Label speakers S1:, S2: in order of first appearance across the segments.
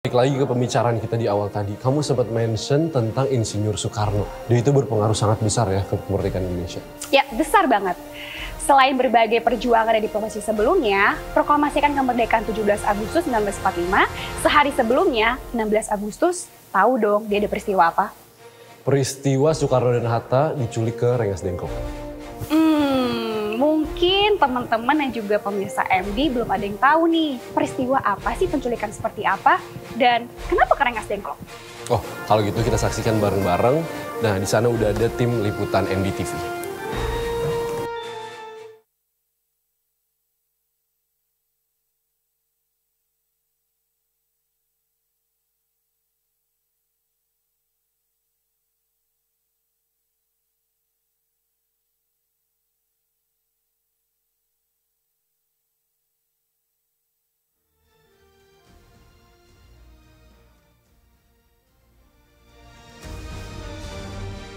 S1: Balik lagi ke pembicaraan kita di awal tadi, kamu sempat mention tentang Insinyur Soekarno. Dan itu berpengaruh sangat besar ya ke kemerdekaan Indonesia.
S2: Ya, besar banget. Selain berbagai perjuangan dan diplomasi sebelumnya, proklamasikan kemerdekaan 17 Agustus 1945, sehari sebelumnya, 16 Agustus, tahu dong dia ada peristiwa apa?
S1: Peristiwa Soekarno dan Hatta diculik ke Rengas Dengklok.
S2: Mungkin teman-teman dan juga pemirsa MD belum ada yang tahu nih, peristiwa apa sih, penculikan seperti apa, dan kenapa ke Rengas Dengklok?
S1: Oh, kalau gitu kita saksikan bareng-bareng. Nah, di sana udah ada tim liputan MD TV.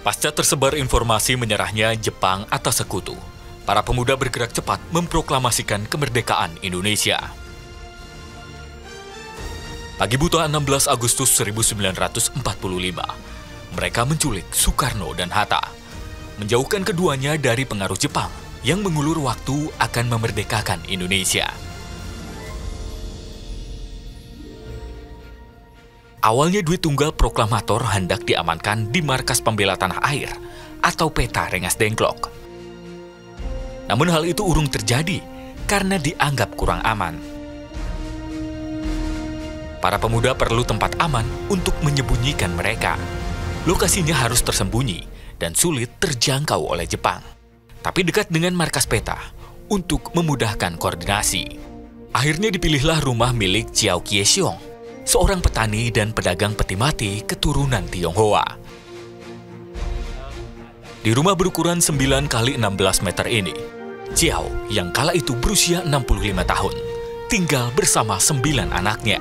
S3: Pasca tersebar informasi menyerahnya Jepang atas sekutu, para pemuda bergerak cepat memproklamasikan kemerdekaan Indonesia. Pagi buta 16 Agustus 1945, mereka menculik Soekarno dan Hatta, menjauhkan keduanya dari pengaruh Jepang yang mengulur waktu akan memerdekakan Indonesia. Awalnya duit tunggal proklamator hendak diamankan di Markas Pembela Tanah Air atau PETA Rengas Dengklok. Namun hal itu urung terjadi karena dianggap kurang aman. Para pemuda perlu tempat aman untuk menyembunyikan mereka. Lokasinya harus tersembunyi dan sulit terjangkau oleh Jepang. Tapi dekat dengan markas PETA untuk memudahkan koordinasi. Akhirnya dipilihlah rumah milik Chiao Kie-siong, seorang petani dan pedagang peti mati keturunan Tionghoa. Di rumah berukuran 9 x 16 meter ini, Chiao yang kala itu berusia 65 tahun, tinggal bersama 9 anaknya.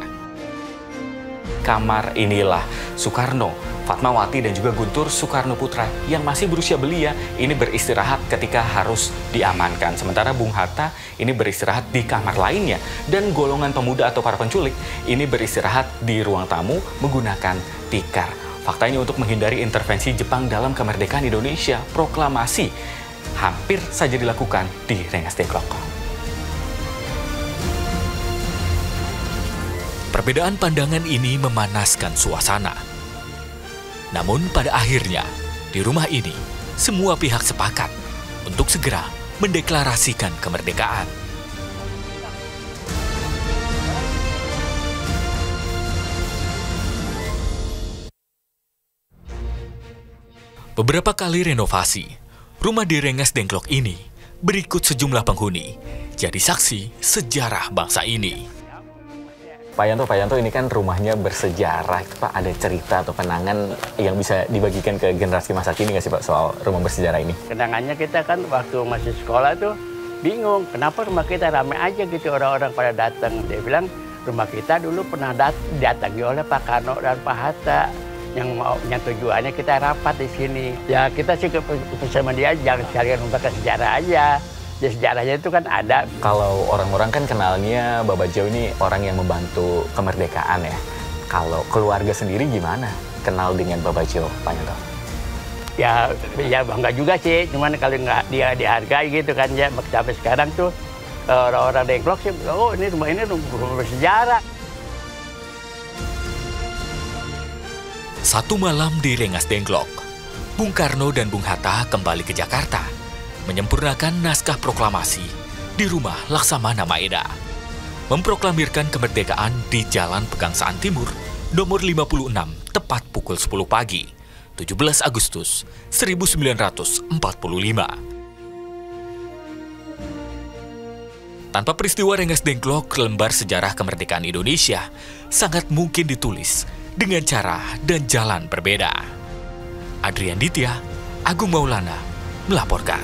S3: Kamar inilah Soekarno, Fatmawati dan juga Guntur Soekarno Putra yang masih berusia belia ini beristirahat ketika harus diamankan. Sementara Bung Hatta ini beristirahat di kamar lainnya dan golongan pemuda atau para penculik ini beristirahat di ruang tamu menggunakan tikar. Faktanya untuk menghindari intervensi Jepang dalam kemerdekaan Indonesia, proklamasi hampir saja dilakukan di Rengas Dengklok. Perbedaan pandangan ini memanaskan suasana. Namun pada akhirnya, di rumah ini, semua pihak sepakat untuk segera mendeklarasikan kemerdekaan. Beberapa kali renovasi, rumah di Rengas Dengklok ini berikut sejumlah penghuni jadi saksi sejarah bangsa ini. Pak Yanto, ini kan rumahnya bersejarah, itu Pak ada cerita atau kenangan yang bisa dibagikan ke generasi masa kini nggak sih Pak soal rumah bersejarah ini?
S4: Kenangannya kita kan waktu masih sekolah tuh bingung, kenapa rumah kita ramai aja gitu orang-orang pada datang. Dia bilang rumah kita dulu pernah datangi oleh Pak Karno dan Pak Hatta yang tujuannya kita rapat di sini. Ya kita sih sama dia jangan sekalian membaca sejarah aja. Ya, sejarahnya itu kan ada. Kalau orang-orang kan kenalnya Bapak Jo ini orang yang membantu kemerdekaan ya. Kalau keluarga sendiri gimana kenal dengan Bapak Jo, Pak Yanto? Ya bangga juga sih, cuman kalau nggak dia dihargai gitu kan ya. Sampai sekarang tuh orang-orang Dengklok sih, oh ini rumah bersejarah.
S3: Satu malam di Rengas Dengklok, Bung Karno dan Bung Hatta kembali ke Jakarta menyempurnakan naskah proklamasi di rumah Laksamana Maeda, memproklamirkan kemerdekaan di Jalan Pegangsaan Timur nomor 56 tepat pukul 10 pagi 17 Agustus 1945. Tanpa peristiwa Rengas Dengklok, lembar sejarah kemerdekaan Indonesia sangat mungkin ditulis dengan cara dan jalan berbeda. Adrian Ditya, Agung Maulana melaporkan.